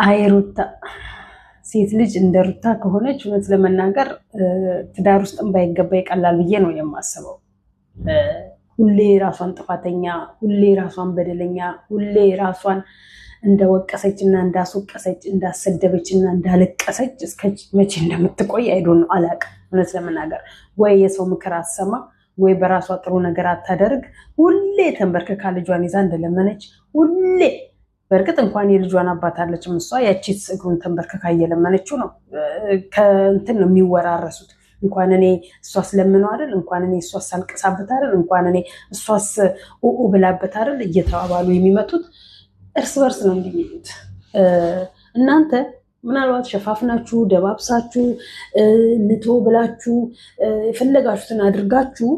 አይሩታ ሴት ልጅ እንደ ሩታ ከሆነች እውነት ለመናገር ትዳር ውስጥም ባይገባ ይቀላል ብዬ ነው የማስበው። ሁሌ ራሷን ጥፋተኛ፣ ሁሌ ራሷን በደለኛ፣ ሁሌ ራሷን እንደወቀሰች እና እንዳስወቀሰች፣ እንዳሰደበች እና እንዳለቀሰች እስከ መቼ እንደምትቆይ አይዶን ነው አላውቅም። እውነት ለመናገር ወይ የሰው ምክር አሰማ ወይ በራሷ ጥሩ ነገር አታደርግ። ሁሌ ተንበርክካ ልጇን ይዛ እንደለመነች ሁሌ በእርግጥ እንኳን የልጇን አባት አለችም እሷ ያቺ እግሩን ተንበርክካ እየለመነችው ነው። ከእንትን ነው የሚወራረሱት። እንኳን እኔ እሷስ ለምነው አይደል፣ እንኳን እኔ እሷስ አልቅሳበት አይደል፣ እንኳን እኔ እሷስ ኡኡ ብላበት አይደል እየተባባሉ የሚመጡት እርስ በርስ ነው እንዲሚሉት። እናንተ ምናልባት ሸፋፍናችሁ ደባብሳችሁ ልቶ ብላችሁ የፈለጋችሁትን አድርጋችሁ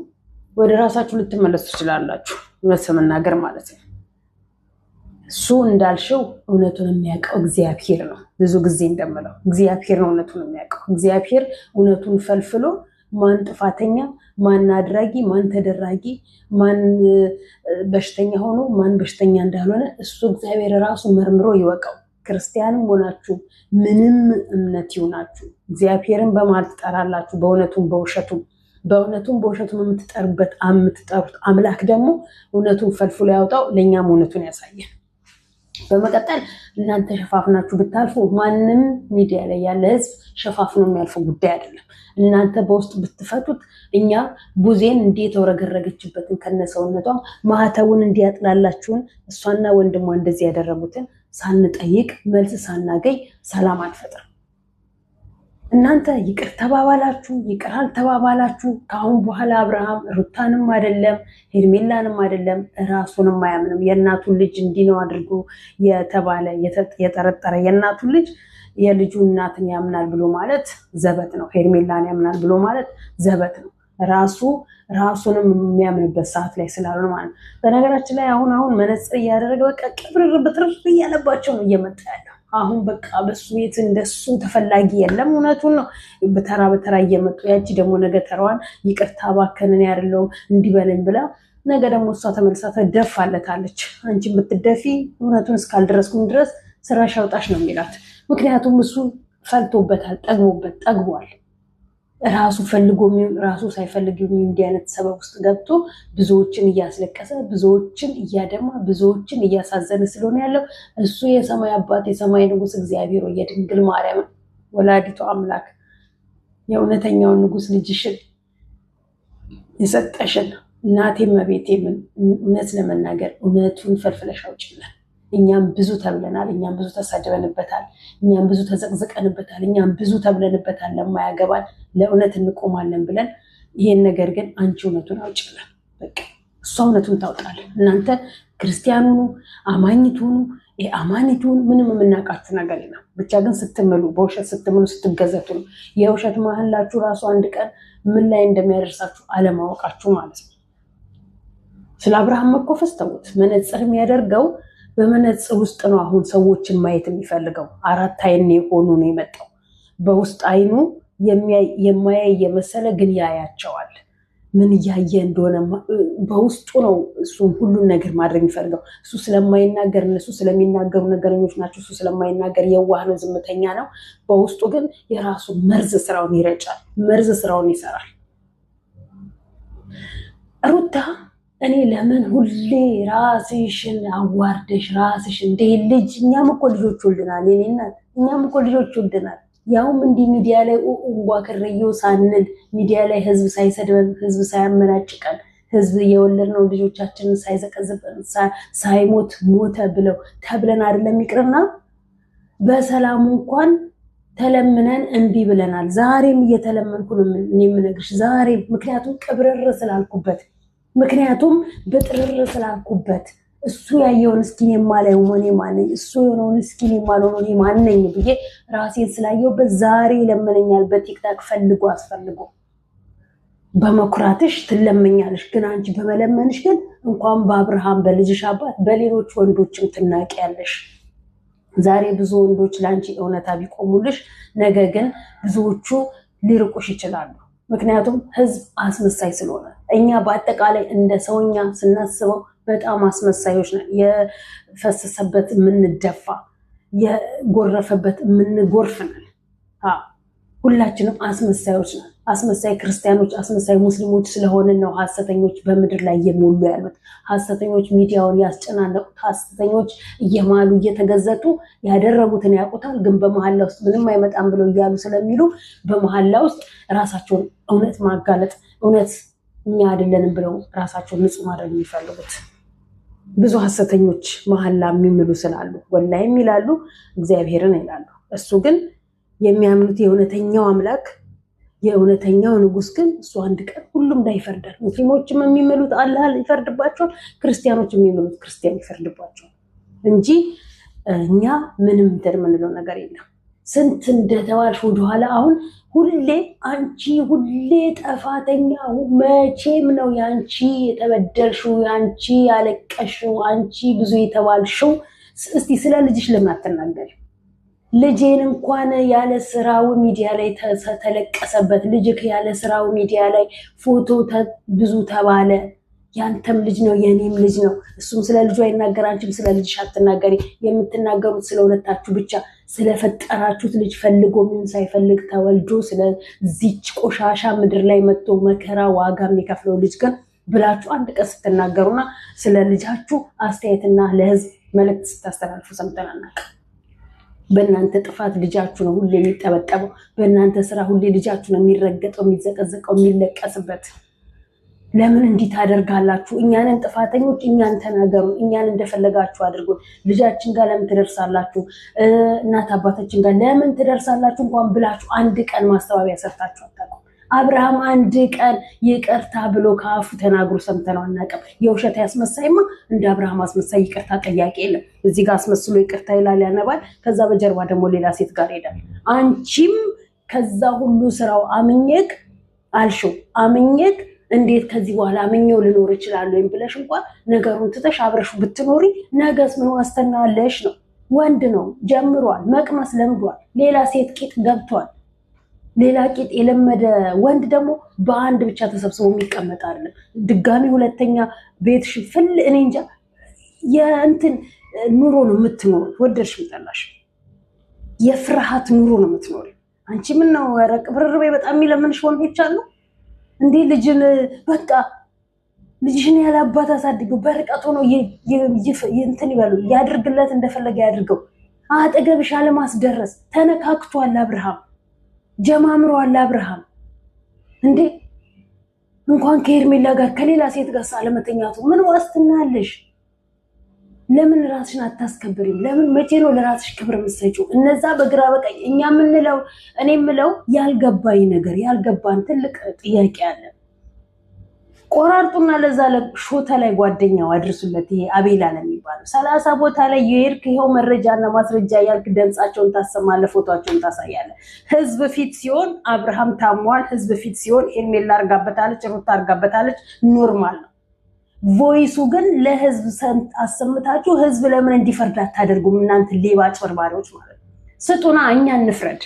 ወደ ራሳችሁ ልትመለሱ ትችላላችሁ። እውነት ለመናገር ማለት ነው። እሱ እንዳልሽው እውነቱን የሚያውቀው እግዚአብሔር ነው። ብዙ ጊዜ እንደምለው እግዚአብሔር ነው እውነቱን የሚያውቀው። እግዚአብሔር እውነቱን ፈልፍሎ ማን ጥፋተኛ፣ ማን አድራጊ፣ ማን ተደራጊ፣ ማን በሽተኛ ሆኖ ማን በሽተኛ እንዳልሆነ እሱ እግዚአብሔር ራሱ መርምሮ ይወቀው። ክርስቲያንም ሆናችሁ ምንም እምነት ይሁናችሁ እግዚአብሔርን በማለት ትጠራላችሁ። በእውነቱም በውሸቱም የምትጠሩት አምላክ ደግሞ እውነቱን ፈልፍሎ ያውጣው፣ ለእኛም እውነቱን ያሳየን። በመቀጠል እናንተ ሸፋፍናችሁ ብታልፉ ማንም ሚዲያ ላይ ያለ ህዝብ ሸፋፍኖ የሚያልፈው ጉዳይ አይደለም። እናንተ በውስጥ ብትፈቱት እኛ ቡዜን እንዴት ወረገረገችበትን ከነሰውነቷ ማህተቡን እንዲያጥላላችሁን እሷና ወንድሟ እንደዚህ ያደረጉትን ሳንጠይቅ መልስ ሳናገኝ ሰላም አንፈጥርም። እናንተ ይቅር ተባባላችሁ ይቅር አልተባባላችሁ ከአሁን በኋላ አብርሃም ሩታንም አይደለም ሄርሜላንም አይደለም ራሱንም አያምንም። የእናቱን ልጅ እንዲህ ነው አድርጎ የተባለ የጠረጠረ የእናቱን ልጅ የልጁ እናትን ያምናል ብሎ ማለት ዘበት ነው። ሄርሜላን ያምናል ብሎ ማለት ዘበት ነው። ራሱንም የሚያምንበት ሰዓት ላይ ስላልሆነ ማለት ነው። በነገራችን ላይ አሁን መነጽር እያደረገ በቃ ቅብርር ብትርር እያለባቸው ነው እየመጣ ያለው። አሁን በቃ በሱ ቤት እንደሱ ተፈላጊ የለም። እውነቱን ነው። በተራ እየመጡ ያቺ ደግሞ ነገ ተራዋን ይቅርታ ባከንን ያለው እንዲበለኝ ብላ ነገ ደግሞ እሷ ተመልሳ ተደፋለታለች። አንቺ ብትደፊ እውነቱን እስካልደረስኩኝ ድረስ ስራሽ አውጣሽ ነው የሚላት። ምክንያቱም እሱ ፈልቶበታል፣ ጠግቧል። ራሱ ፈልጎ ራሱ ሳይፈልግ እንዲህ አይነት ሰበብ ውስጥ ገብቶ ብዙዎችን እያስለቀሰ ብዙዎችን እያደማ ብዙዎችን እያሳዘነ ስለሆነ ያለው እሱ የሰማይ አባት የሰማይ ንጉስ እግዚአብሔር የድንግል ማርያም ወላዲቱ አምላክ የእውነተኛውን ንጉስ ልጅሽን የሰጠሽን እናቴ መቤቴ እውነት ለመናገር እውነቱን ፈልፍለሽ አውጪልን። እኛም ብዙ ተብለናል፣ እኛም ብዙ ተሳደበንበታል፣ እኛም ብዙ ተዘቅዝቀንበታል፣ እኛም ብዙ ተብለንበታል። ለማያገባን ለእውነት እንቆማለን ብለን ይሄን ነገር ግን አንቺ እውነቱን አውጪልን። በቃ እሷ እውነቱን ታውጣለን። እናንተ ክርስቲያኑኑ አማኝቱኑ አማኒቱን ምንም የምናውቃችሁ ነገር የለም። ብቻ ግን ስትምሉ በውሸት ስትምሉ ስትገዘቱ ነው። የውሸት መሀላችሁ ራሱ አንድ ቀን ምን ላይ እንደሚያደርሳችሁ አለማወቃችሁ ማለት ነው። ስለ አብርሃም መኮፈስ ተውት። መነጽር የሚያደርገው በመነጽር ውስጥ ነው። አሁን ሰዎችን ማየት የሚፈልገው አራት አይን የሆኑ ነው የመጣው። በውስጥ አይኑ የማያይ የመሰለ ግን ያያቸዋል። ምን እያየ እንደሆነ በውስጡ ነው እሱን ሁሉን ነገር ማድረግ የሚፈልገው። እሱ ስለማይናገር እነሱ ስለሚናገሩ ነገረኞች ናቸው። እሱ ስለማይናገር የዋህ ነው፣ ዝምተኛ ነው። በውስጡ ግን የራሱ መርዝ ስራውን ይረጫል፣ መርዝ ስራውን ይሰራል። ሩታ እኔ ለምን ሁሌ ራስሽን አዋርደሽ ራስሽን እንደ ልጅ እኛም እኮ ልጆች ወልደናል። የኔ እናት እኛም እኮ ልጆች ወልደናል። ያውም እንዲህ ሚዲያ ላይ እንጓ ከረየው ሳንል ሚዲያ ላይ ህዝብ ሳይሰድበን ህዝብ ሳያመናጭቀን ህዝብ የወለድነው ልጆቻችንን ሳይዘቀዝበን ሳይሞት ሞተ ብለው ተብለን አይደለም ይቅርና በሰላሙ እንኳን ተለምነን እንቢ ብለናል። ዛሬም እየተለመንኩ ነው የምነግርሽ ዛሬ። ምክንያቱም ቅብርር ስላልኩበት፣ ምክንያቱም በጥርር ስላልኩበት እሱ ያየውን እስኪን የማላየው እኔ ማነኝ፣ እሱ የሆነውን እስኪን የማልሆነው እኔ ማነኝ ብዬ ራሴን ስላየውበት ዛሬ ይለመነኛል። በቲክታክ ፈልጎ አስፈልጎ በመኩራትሽ ትለመኛለሽ። ግን አንቺ በመለመንሽ ግን እንኳን በአብርሃም በልጅሽ አባት በሌሎች ወንዶችም ትናቂያለሽ። ዛሬ ብዙ ወንዶች ለአንቺ እውነታ ቢቆሙልሽ ነገ ግን ብዙዎቹ ሊርቁሽ ይችላሉ። ምክንያቱም ህዝብ አስመሳይ ስለሆነ እኛ በአጠቃላይ እንደ ሰውኛ ስናስበው በጣም አስመሳዮች ነን። የፈሰሰበት የምንደፋ የጎረፈበት ምን ጎርፍናል ሁላችንም አስመሳዮች ነን አስመሳይ ክርስቲያኖች አስመሳይ ሙስሊሞች ስለሆነ ነው ሐሰተኞች በመድር ላይ የሞሉ ያሉት ሐሰተኞች ሚዲያውን ያስጨናነቁት ሐሰተኞች እየማሉ እየተገዘቱ ያደረጉትን ያቁታል ግን በመሐላ ውስጥ ምንም አይመጣም ብለው ይያሉ ስለሚሉ በመሐላ ውስጥ ራሳቸውን እውነት ማጋለጥ እውነት እኛ አይደለንም ብለው ራሳቸውን ንጹህ ማድረግ የሚፈልጉት ብዙ ሐሰተኞች መሐላ የሚምሉ ስላሉ ወላሂም ይላሉ እግዚአብሔርን ይላሉ እሱ ግን የሚያምኑት የእውነተኛው አምላክ የእውነተኛው ንጉስ ግን እሱ አንድ ቀን ሁሉም ላይ ይፈርዳል ሙስሊሞችም የሚምሉት አላህ ይፈርድባቸዋል ክርስቲያኖችም የሚምሉት ክርስቲያን ይፈርድባቸዋል እንጂ እኛ ምንም እንደምንለው ነገር የለም ስንት እንደተባልሽ ወደኋላ አሁን ሁሌ አንቺ ሁሌ ጠፋተኛ መቼም ነው ያንቺ የተበደልሽው ያንቺ ያለቀሽው አንቺ ብዙ የተባልሽው እስቲ ስለ ልጅሽ ለምን አትናገሪ ልጄን እንኳን ያለ ስራው ሚዲያ ላይ ተለቀሰበት ልጅክ ያለ ስራው ሚዲያ ላይ ፎቶ ብዙ ተባለ ያንተም ልጅ ነው የኔም ልጅ ነው እሱም ስለ ልጁ አይናገር አንቺም ስለ ልጅሽ አትናገሪ የምትናገሩት ስለ ሁለታችሁ ብቻ ስለፈጠራችሁት ልጅ ፈልጎ ምን ሳይፈልግ ተወልዶ ስለዚች ቆሻሻ ምድር ላይ መጥቶ መከራ ዋጋ የሚከፍለው ልጅ ግን ብላችሁ አንድ ቀን ስትናገሩና ስለ ልጃችሁ አስተያየትና ለህዝብ መልእክት ስታስተላልፉ ሰምተናናቅ በእናንተ ጥፋት ልጃችሁ ነው ሁሌ የሚጠበጠበው በእናንተ ስራ ሁሌ ልጃችሁ ነው የሚረገጠው የሚዘቀዘቀው የሚለቀስበት ለምን እንዲህ ታደርጋላችሁ እኛንን ጥፋተኞች እኛን ተናገሩ እኛን እንደፈለጋችሁ አድርጉ ልጃችን ጋር ለምን ትደርሳላችሁ እናት አባታችን ጋር ለምን ትደርሳላችሁ እንኳን ብላችሁ አንድ ቀን ማስተባበያ ሰርታችሁ አታውቁ አብርሃም አንድ ቀን ይቅርታ ብሎ ካፉ ተናግሮ ሰምተነው አናቀም የውሸት ያስመሳይማ እንደ አብርሃም አስመሳይ ይቅርታ ጠያቂ የለም እዚህ ጋር አስመስሎ ይቅርታ ይላል ያነባል ከዛ በጀርባ ደግሞ ሌላ ሴት ጋር ሄዳል አንቺም ከዛ ሁሉ ስራው አምኘክ አልሽው አምኘክ እንዴት ከዚህ በኋላ አምኘው ልኖር ይችላል ወይም ብለሽ እንኳን ነገሩን ትተሽ አብረሹ ብትኖሪ ነገስ ምን ዋስተናለሽ ነው ወንድ ነው ጀምሯል መቅመስ ለምዷል ሌላ ሴት ቂጥ ገብቷል ሌላ ቂጥ የለመደ ወንድ ደግሞ በአንድ ብቻ ተሰብስቦ የሚቀመጥ አይደለም ድጋሚ ሁለተኛ ቤትሽ ፍል እኔ እንጃ የእንትን ኑሮ ነው የምትኖር ወደርሽ ምጠላሽ የፍርሃት ኑሮ ነው የምትኖር አንቺ ምን ነው ረቅብርርቤ በጣም የሚለምንሽ ወንዶች አሉ እንዴ ልጅን በቃ ልጅሽን ያለ አባት አሳድገው በርቀት ሆኖ እንትን ይበሉ ያድርግለት እንደፈለገ ያድርገው አጠገብሽ አለማስደረስ ተነካክቷል አብርሃም ጀማምሯል አብርሃም እንዴ እንኳን ከሄርሜላ ጋር ከሌላ ሴት ጋር ሳለመተኛቱ ምን ዋስትናለሽ ለምን ራስሽን አታስከብሪም ለምን መቼ ነው ለራስሽ ክብር መስጠጪው እነዛ በግራ በቀኝ እኛ ምንለው እኔ ምለው ያልገባኝ ነገር ያልገባን ትልቅ ጥያቄ አለ ቆራርጡና ለዛ ለሾታ ላይ ጓደኛው አድርሱለት ይሄ አቤላ ለሚባለው 30 ቦታ ላይ የሄድክ ይሄው መረጃና ማስረጃ ያልክ ደምጻቸውን ታሰማለ ፎቶአቸውን ታሳያለ ህዝብ ፊት ሲሆን አብርሃም ታሟል ህዝብ ፊት ሲሆን ሄርሜላ አርጋበታለች ሩታ አርጋበታለች ኖርማል ነው ቮይሱ ግን ለህዝብ አሰምታችሁ ህዝብ ለምን እንዲፈርድ አታደርጉም እናንተ ሌባ ጭበርባሪዎች ማለት ስጡና እኛ እንፍረድ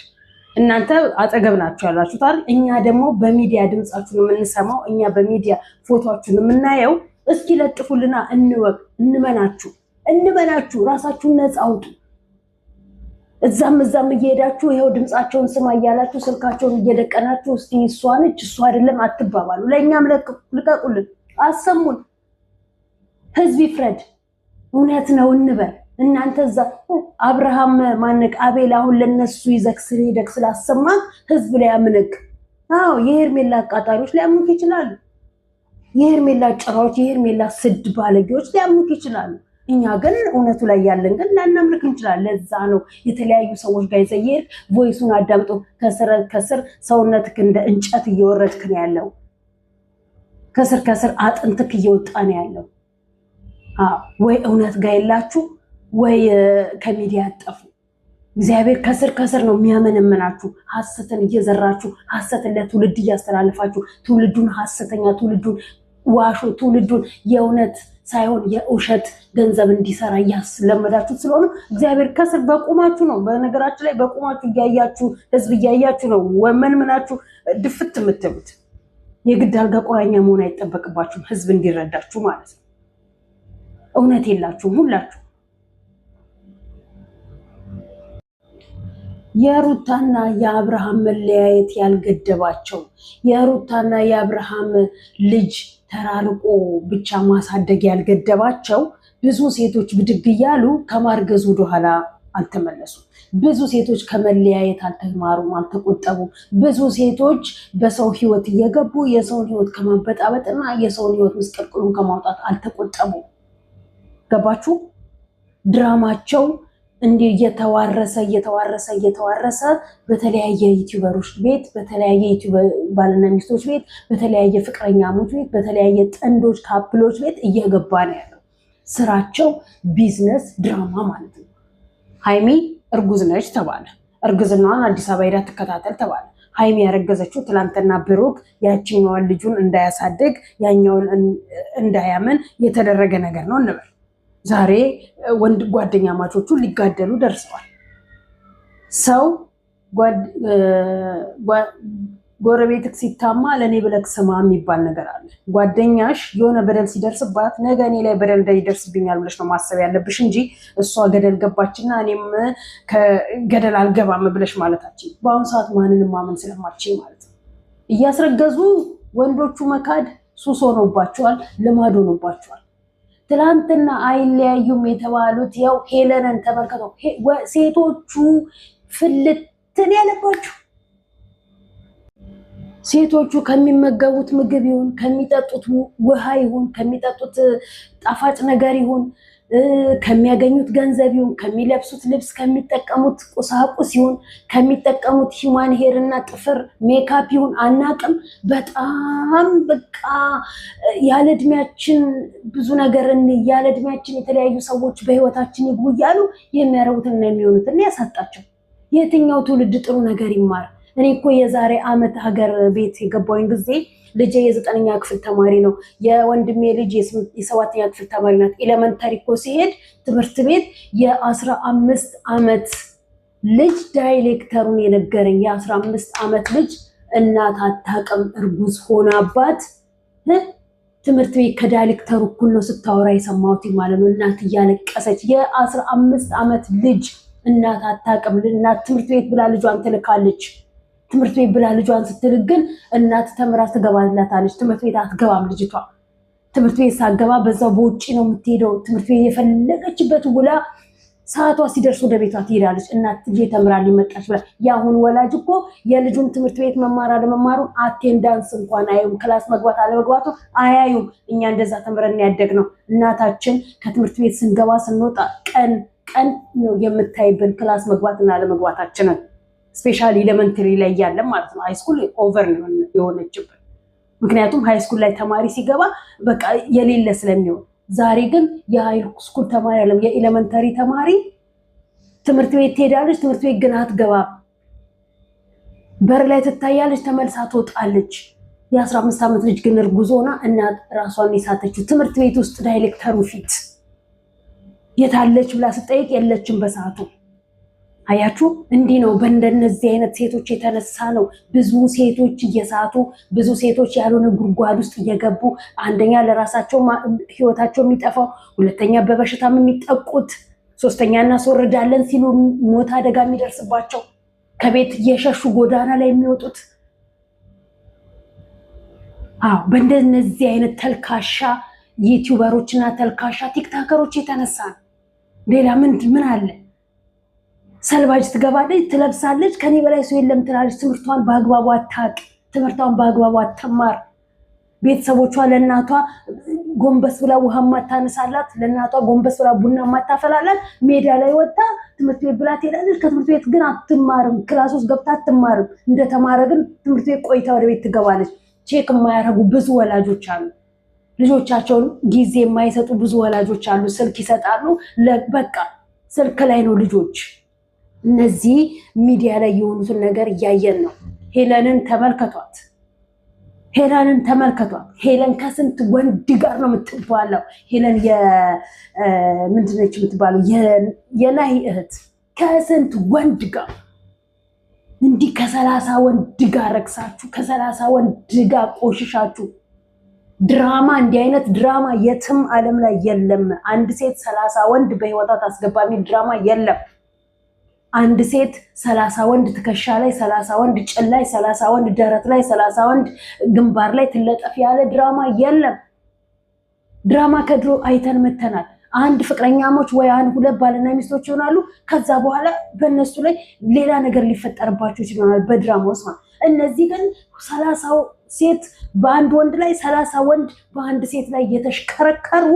እናንተ አጠገብ ናችሁ ያላችሁት አይደል እኛ ደግሞ በሚዲያ ድምጻችሁን የምንሰማው እኛ በሚዲያ ፎቶአችሁን የምናየው እስኪ ለጥፉልና እንወቅ እንመናችሁ ራሳችሁን ነፃ አውጡ እዛም እየሄዳችሁ ይሄው ድምጻቸውን ስማ እያላችሁ ስልካቸውን እየደቀናችሁ እስቲ እሷነች እሷ አይደለም አትባባሉ ለኛም ልቀቁልን አሰሙን ህዝብ ይፍረድ እውነት ነው እንበል እናንተ እዛ አብርሃም ማነቅ አቤል አሁን ለነሱ ይዘክስል ይደክስል አሰማ ህዝብ ላይ አምነክ አዎ የሄርሜላ አቃጣሪዎች ሊያምኑክ ይችላሉ የሄርሜላ ጭራዎች የሄርሜላ ስድ ባለጌዎች ሊያምኑክ ይችላሉ እኛ ግን እውነቱ ላይ ያለን ግን ላናምልክ እንችላለን ለዛ ነው የተለያዩ ሰዎች ጋር ይዘየር ቮይሱን አዳምጦ ከስር ሰውነትክ እንደ እንጨት እየወረድክ ነው ያለው ከስር አጥንትክ እየወጣ ነው ያለው ወይ እውነት ጋር ይላችሁ ወይ ከሚዲያ አጠፉ እግዚአብሔር ከስር ነው የሚያመነምናችሁ ሐሰትን እየዘራችሁ ሐሰትን ለትውልድ እያስተላልፋችሁ ትውልዱን ሐሰተኛ ትውልዱን ዋሾ ትውልዱን የእውነት ሳይሆን የውሸት ገንዘብ እንዲሰራ ያስለመዳችሁ ስለሆነ እግዚአብሔር ከስር በቁማችሁ ነው በነገራችን ላይ በቁማችሁ እያያችሁ ህዝብ እያያችሁ ነው ወመንምናችሁ ድፍት የምትሉት የግድ አልጋ ቁራኛ መሆን አይጠበቅባችሁም ህዝብ እንዲረዳችሁ ማለት ነው እውነት የላችሁም ሁላችሁ የሩታና የአብርሃም መለያየት ያልገደባቸው የሩታና የአብርሃም ልጅ ተራርቆ ብቻ ማሳደግ ያልገደባቸው ብዙ ሴቶች ብድግ እያሉ ከማርገዝ ወደኋላ አልተመለሱም። ብዙ ሴቶች ከመለያየት አልተማሩም፣ አልተቆጠቡም። ብዙ ሴቶች በሰው ህይወት እየገቡ የሰውን ህይወት ከማበጣበጥና የሰውን ህይወት ምስቅልቅሉን ከማውጣት አልተቆጠቡም። ገባችሁ? ድራማቸው እንዲህ እየተዋረሰ በተለያየ ዩቲዩበሮች ቤት፣ በተለያየ ባልና ሚስቶች ቤት፣ በተለያየ ፍቅረኛሞች ቤት፣ በተለያየ ጥንዶች ካፕሎች ቤት እየገባ ነው ያለው። ስራቸው ቢዝነስ ድራማ ማለት ነው። ሃይሚ እርጉዝ ነች ተባለ። እርግዝናዋን አዲስ አበባ ሄዳ ትከታተል ተባለ። ሃይሚ ያረገዘችው ትላንትና ብሩክ ያችኛዋን ልጁን እንዳያሳድግ ያኛውን እንዳያምን የተደረገ ነገር ነው እንበል። ዛሬ ወንድ ጓደኛ ማቾቹ ሊጋደሉ ደርሰዋል። ሰው ጎረቤትክ ሲታማ ለእኔ ብለክ ስማ የሚባል ነገር አለ። ጓደኛሽ የሆነ በደል ሲደርስባት ነገ እኔ ላይ በደል እንዳይደርስብኛል ብለሽ ነው ማሰብ ያለብሽ እንጂ እሷ ገደል ገባችና እኔም ገደል አልገባም ብለሽ ማለታችን። በአሁኑ ሰዓት ማንንም ማመን ስለማችል ማለት ነው። እያስረገዙ ወንዶቹ መካድ ሱስ ሆኖባቸዋል፣ ልማድ ሆኖባቸዋል። ትላንትና አይለያዩም የተባሉት ያው ሄለንን ተመልከተው። ሴቶቹ ፍልትን ያለባቸው ሴቶቹ ከሚመገቡት ምግብ ይሁን ከሚጠጡት ውሃ ይሁን ከሚጠጡት ጣፋጭ ነገር ይሁን ከሚያገኙት ገንዘብ ይሁን ከሚለብሱት ልብስ ከሚጠቀሙት ቁሳቁስ ይሁን ከሚጠቀሙት ሂማን ሄር እና ጥፍር ሜካፕ ይሁን አናቅም። በጣም በቃ ያለ እድሜያችን ብዙ ነገር ያለ እድሜያችን የተለያዩ ሰዎች በህይወታችን ይግቡ እያሉ የሚያረጉትና የሚሆኑትን ያሳጣቸው። የትኛው ትውልድ ጥሩ ነገር ይማር? እኔ እኮ የዛሬ ዓመት ሀገር ቤት የገባኝ ጊዜ ልጄ የ9ኛ ክፍል ተማሪ ነው። የወንድሜ ልጅ የ7ኛ ክፍል ተማሪ ናት። ኤሌመንተሪ እኮ ሲሄድ ትምህርት ቤት የ15 ዓመት ልጅ ዳይሬክተሩን የነገረኝ የ15 ዓመት ልጅ እናት አታውቅም እርጉዝ ሆናባት ትምህርት ቤት ከዳይሬክተሩ እኩል ነው ስታወራ የሰማሁት ማለት ነው። እናት እያለቀሰች የ15 ዓመት ልጅ እናት አታውቅም። እናት ትምህርት ቤት ብላ ልጇን ትልካለች። ትምህርት ቤት ብላ ልጇን ስትልክ ግን እናት ተምራ ትገባላታለች። ትምህርት ቤት አትገባም ልጅቷ። ትምህርት ቤት ሳገባ በዛው በውጭ ነው የምትሄደው። ትምህርት ቤት የፈለገችበት ውላ ሰዓቷ ሲደርስ ወደ ቤቷ ትሄዳለች። እናት ልጄ ተምራ ሊመጣች ብላ። የአሁን ወላጅ እኮ የልጁን ትምህርት ቤት መማር አለመማሩን አቴንዳንስ እንኳን አያዩም። ክላስ መግባት አለመግባቱ አያዩም። እኛ እንደዛ ተምረን ያደግነው። እናታችን ከትምህርት ቤት ስንገባ ስንወጣ ቀን ነው የምታይብን ክላስ መግባትና አለመግባታችንን። ስፔሻሊ ኤሌመንተሪ ላይ ያለን ማለት ነው። ሃይስኩል ኦቨር የሆነችብን። ምክንያቱም ሃይስኩል ላይ ተማሪ ሲገባ በቃ የሌለ ስለሚሆን። ዛሬ ግን የሃይስኩል ተማሪ አለም የኤሌመንተሪ ተማሪ ትምህርት ቤት ትሄዳለች፣ ትምህርት ቤት ግን አትገባም። በር ላይ ትታያለች፣ ተመልሳ ትወጣለች። የ15 ዓመት ልጅ ግን እርጉዝ ሆና እናት ራሷን የሳተችው ትምህርት ቤት ውስጥ ዳይሬክተሩ ፊት የታለች ብላ ስጠይቅ የለችም በሰዓቱ። አያችሁ፣ እንዲህ ነው። በእንደነዚህ አይነት ሴቶች የተነሳ ነው ብዙ ሴቶች እየሳቱ፣ ብዙ ሴቶች ያልሆነ ጉድጓድ ውስጥ እየገቡ፣ አንደኛ ለራሳቸው ህይወታቸው የሚጠፋው፣ ሁለተኛ በበሽታም የሚጠቁት፣ ሶስተኛ እናስወርዳለን ሲሉ ሞት አደጋ የሚደርስባቸው፣ ከቤት እየሸሹ ጎዳና ላይ የሚወጡት። አዎ፣ በእንደነዚህ አይነት ተልካሻ ዩቲዩበሮች እና ተልካሻ ቲክታከሮች የተነሳ ነው። ሌላ ምን አለ? ሰልባጅ ትገባለች፣ ትለብሳለች፣ ከኔ በላይ ሰው የለም ትላለች። ትምህርቷን በአግባቡ አታውቅ፣ ትምህርቷን በአግባቡ አትማር። ቤተሰቦቿ ለእናቷ ጎንበስ ብላ ውሃ ማታነሳላት፣ ለእናቷ ጎንበስ ብላ ቡና ማታፈላላት፣ ሜዳ ላይ ወጣ ትምህርት ቤት ብላ ትሄዳለች። ከትምህርት ቤት ግን አትማርም፣ ክላስ ውስጥ ገብታ አትማርም። እንደተማረ ግን ትምህርት ቤት ቆይታ ወደ ቤት ትገባለች። ቼክ የማያደርጉ ብዙ ወላጆች አሉ። ልጆቻቸውን ጊዜ የማይሰጡ ብዙ ወላጆች አሉ። ስልክ ይሰጣሉ፣ በቃ ስልክ ላይ ነው ልጆች። እነዚህ ሚዲያ ላይ የሆኑትን ነገር እያየን ነው። ሄለንን ተመልከቷት፣ ሄለን ከስንት ወንድ ጋር ነው የምትባለው? ሄለን ምንድነች የምትባለው? የናሂ እህት ከስንት ወንድ ጋር እንዲህ ከ30 ወንድ ጋር ረክሳችሁ፣ ከ30 ወንድ ጋር ቆሽሻችሁ። ድራማ፣ እንዲህ አይነት ድራማ የትም ዓለም ላይ የለም። አንድ ሴት 30 ወንድ በህይወቷ ታስገባ የሚል ድራማ የለም። አንድ ሴት 30 ወንድ ትከሻ ላይ 30 ወንድ ጭን ላይ 30 ወንድ ደረት ላይ 30 ወንድ ግንባር ላይ ትለጠፍ ያለ ድራማ የለም። ድራማ ከድሮ አይተን መተናል። አንድ ፍቅረኛሞች ወይ አንድ ሁለት ባልና ሚስቶች ይሆናሉ። ከዛ በኋላ በእነሱ ላይ ሌላ ነገር ሊፈጠርባቸው ይችላል በድራማ ውስጥ። እነዚህ ግን 30 ሴት በአንድ ወንድ ላይ 30 ወንድ በአንድ ሴት ላይ እየተሽከረከሩ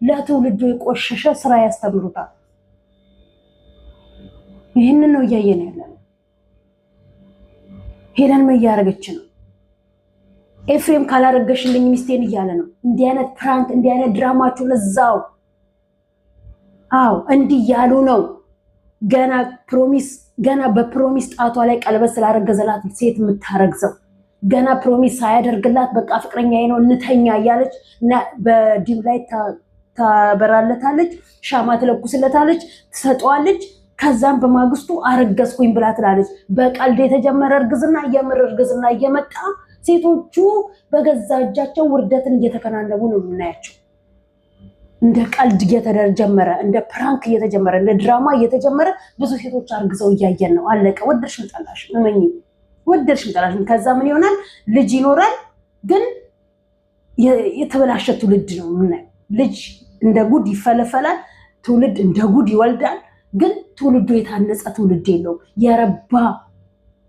ለትውልዱ የቆሸሸ ስራ ያስተምሩታል። ይህንን ነው እያየን ያለነው። ሄለን ምን እያደረገች ነው? ኤፍሬም ካላረገሽልኝ ሚስቴን እያለ ነው። እንዲህ አይነት ፕራንክ እንዲህ አይነት ድራማችሁን እዛው እንዲህ ያሉ ነው። ገና በፕሮሚስ ጣቷ ላይ ቀለበት ስላረገዘላት ሴት የምታረግዘው ገና ፕሮሚስ ሳያደርግላት በቃ ፍቅረኛዬ ነው እንተኛ እያለች በዲም ላይ ታበራለታለች፣ ሻማ ትለኩስለታለች፣ ትሰጠዋለች። ከዛም በማግስቱ አረገዝኩኝ ብላ ትላለች። በቀልድ የተጀመረ እርግዝና የምር እርግዝና እየመጣ ሴቶቹ በገዛ እጃቸው ውርደትን እየተከናነቡ ነው የምናያቸው። እንደ ቀልድ እየተጀመረ እንደ ፕራንክ እየተጀመረ እንደ ድራማ እየተጀመረ ብዙ ሴቶች አርግዘው እያየን ነው። አለቀ። ወደድሽም ጠላሽ እመኚ፣ ወደድሽም ጠላሽ። ከዛ ምን ይሆናል? ልጅ ይኖራል፣ ግን የተበላሸ ትውልድ ነው የምናየው። ልጅ እንደ ጉድ ይፈለፈላል፣ ትውልድ እንደ ጉድ ይወልዳል። ግን ትውልዱ የታነጸ ትውልድ የለውም፣ የረባ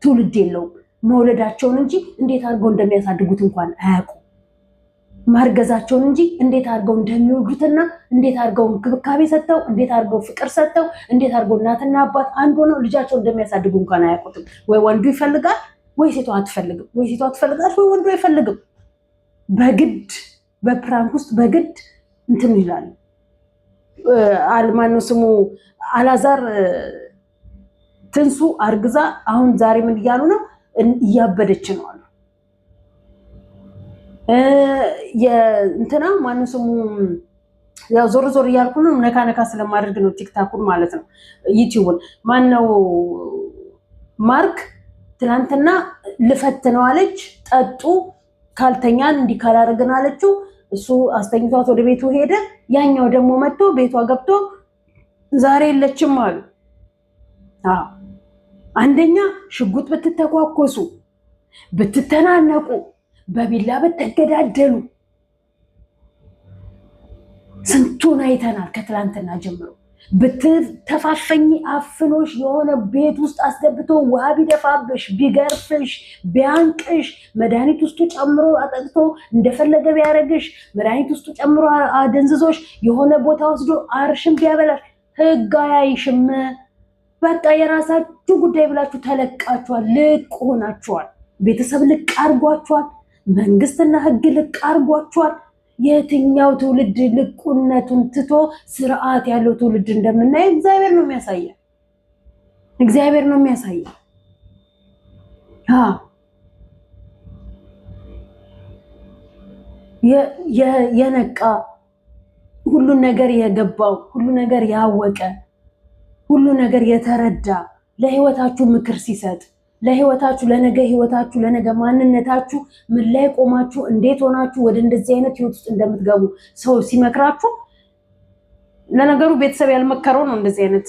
ትውልድ የለውም። መውለዳቸውን እንጂ እንዴት አድርገው እንደሚያሳድጉት እንኳን አያውቁም። ማርገዛቸውን እንጂ እንዴት አድርገው እንደሚወዱትና እንዴት አድርገው እንክብካቤ ሰጥተው እንዴት አድርገው ፍቅር ሰጥተው እንዴት አድርገው እናትና አባት አንድ ሆነው ልጃቸው እንደሚያሳድጉ እንኳን አያውቁትም። ወይ ወንዱ ይፈልጋል ወይ ሴቷ አትፈልግም፣ ወይ ሴቷ ትፈልጋለች ወይ ወንዱ አይፈልግም። በግድ በፕራንክ ውስጥ በግድ እንትን ይላል። አልማነው ስሙ አላዛር ትንሱ አርግዛ አሁን ዛሬ ምን እያሉ ነው? እያበደች ነው አሉ። የእንትና ማነው ስሙ ያው ዞር ዞር እያልኩ ነው፣ ነካ ነካ ስለማድረግ ነው ቲክታኩን ማለት ነው ዩቲዩብን። ማነው ማርክ ትናንትና ልፈትነው አለች። ጠጡ ካልተኛን እንዲህ ካላደረግን አለችው። እሱ አስተኝቷት ወደ ቤቱ ሄደ። ያኛው ደግሞ መጥቶ ቤቷ ገብቶ ዛሬ የለችም አሉ። አንደኛ ሽጉጥ ብትተኳኮሱ፣ ብትተናነቁ፣ በቢላ ብትገዳደሉ ስንቱን አይተናል። ከትላንትና ጀምሮ ብትተፋፈኝ አፍኖሽ የሆነ ቤት ውስጥ አስገብቶ ውሃ ቢደፋብሽ፣ ቢገርፍሽ፣ ቢያንቅሽ፣ መድኃኒት ውስጡ ጨምሮ አጠጥቶ እንደፈለገ ቢያደርግሽ፣ መድኃኒት ውስጡ ጨምሮ አደንዝዞሽ የሆነ ቦታ ወስዶ አርሽም ቢያበላሽ ህግ አያይሽም። በቃ የራሳችሁ ጉዳይ ብላችሁ ተለቃችኋል፣ ልቅ ሆናችኋል። ቤተሰብ ልቅ አርጓችኋል፣ መንግስትና ህግ ልቅ አርጓችኋል። የትኛው ትውልድ ልቁነቱን ትቶ ስርዓት ያለው ትውልድ እንደምናይ እግዚአብሔር ነው የሚያሳየው። እግዚአብሔር ነው የሚያሳየው። የነቃ ሁሉ ነገር የገባው ሁሉ ነገር ያወቀ ሁሉ ነገር የተረዳ ለህይወታችሁ ምክር ሲሰጥ ለህይወታችሁ ለነገ ህይወታችሁ ለነገ ማንነታችሁ ምን ላይ ቆማችሁ እንዴት ሆናችሁ ወደ እንደዚህ አይነት ህይወት ውስጥ እንደምትገቡ ሰው ሲመክራችሁ፣ ለነገሩ ቤተሰብ ያልመከረው ነው እንደዚህ አይነት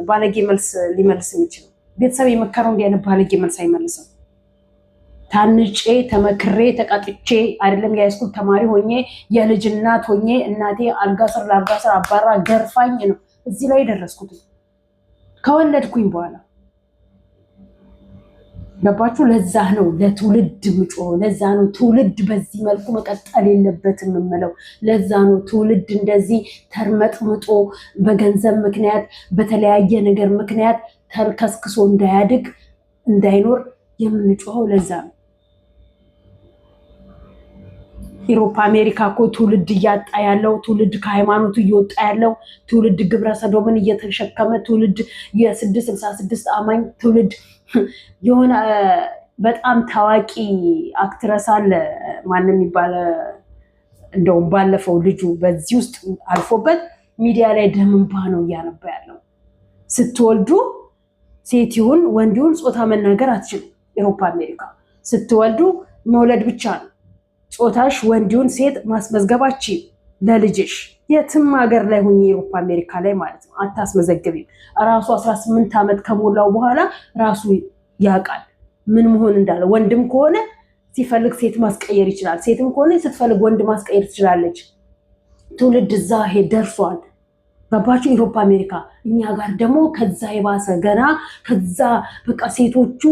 ባለጌ መልስ ሊመልስ የሚችለው። ቤተሰብ የመከረው እንዲህ አይነት ባለጌ መልስ አይመልስም። ታንጬ ተመክሬ ተቃጥቼ አይደለም የሃይስኩል ተማሪ ሆኜ የልጅ እናት ሆኜ እናቴ አልጋ ስር ለአልጋ ስር አባራ ገርፋኝ ነው እዚህ ላይ ደረስኩት ከወለድኩኝ በኋላ። ገባችሁ? ለዛ ነው ለትውልድ ምጮ፣ ለዛ ነው ትውልድ በዚህ መልኩ መቀጠል የለበትም የምለው። ለዛ ነው ትውልድ እንደዚህ ተርመጥምጦ በገንዘብ ምክንያት በተለያየ ነገር ምክንያት ተልከስክሶ እንዳያድግ እንዳይኖር የምንጮኸው። ለዛ ነው ኢሮፓ አሜሪካ እኮ ትውልድ እያጣ ያለው፣ ትውልድ ከሃይማኖቱ እየወጣ ያለው፣ ትውልድ ግብረ ሰዶምን እየተሸከመ፣ ትውልድ የ666 አማኝ ትውልድ። የሆነ በጣም ታዋቂ አክትረስ አለ ማንም የሚባል እንደውም ባለፈው ልጁ በዚህ ውስጥ አልፎበት ሚዲያ ላይ ደም እንባ ነው እያነባ ያለው። ስትወልዱ ሴት ይሁን ወንድ ይሁን ጾታ መናገር አትችሉም። ኢሮፓ አሜሪካ ስትወልዱ መውለድ ብቻ ነው። ጾታሽ ወንድ ይሁን ሴት ማስመዝገባች ለልጅሽ የትም ሀገር ላይ ሆኜ አውሮፓ አሜሪካ ላይ ማለት ነው አታስመዘግቢም። ራሱ 18 ዓመት ከሞላው በኋላ ራሱ ያውቃል ምን መሆን እንዳለ። ወንድም ከሆነ ሲፈልግ ሴት ማስቀየር ይችላል፣ ሴትም ከሆነ ስትፈልግ ወንድ ማስቀየር ትችላለች። ትውልድ እዛ ደርሷል። ገባችሁ? አውሮፓ አሜሪካ። እኛ ጋር ደግሞ ከዛ የባሰ ገና ከዛ በቃ ሴቶቹ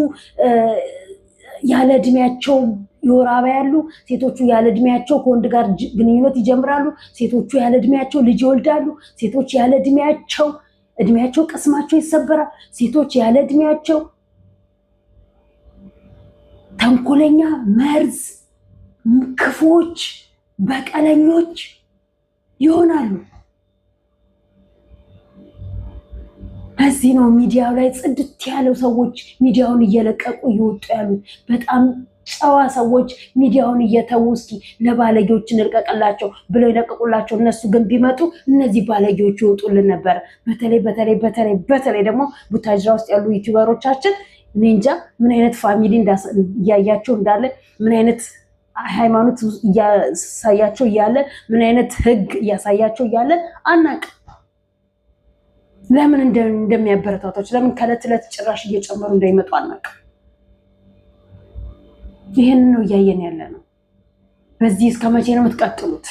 ያለ እድሜያቸው የወር አበባ ያሉ ሴቶቹ ያለ እድሜያቸው ከወንድ ጋር ግንኙነት ይጀምራሉ። ሴቶቹ ያለ እድሜያቸው ልጅ ይወልዳሉ። ሴቶች ያለ እድሜያቸው ቅስማቸው ይሰበራል። ሴቶች ያለ እድሜያቸው ተንኮለኛ፣ መርዝ፣ ክፎች፣ በቀለኞች ይሆናሉ። በዚህ ነው ሚዲያው ላይ ጽድት ያለው ሰዎች ሚዲያውን እየለቀቁ እየወጡ ያሉት። በጣም ጨዋ ሰዎች ሚዲያውን እየተው እስኪ ለባለጌዎች እንልቀቅላቸው ብለው ይለቀቁላቸው። እነሱ ግን ቢመጡ እነዚህ ባለጌዎች ይወጡልን ነበር። በተለይ ደግሞ ቡታጅራ ውስጥ ያሉ ዩቲዩበሮቻችን እኔ እንጃ ምን አይነት ፋሚሊ እያያቸው እንዳለ፣ ምን አይነት ሃይማኖት እያሳያቸው እያለ፣ ምን አይነት ህግ እያሳያቸው እያለ አናውቅም። ለምን እንደሚያበረታታቸው፣ ለምን ከዕለት ዕለት ጭራሽ እየጨመሩ እንዳይመጡ አናውቅም። ይሄን ነው እያየን ያለ ነው። በዚህ እስከ መቼ ነው የምትቀጥሉት?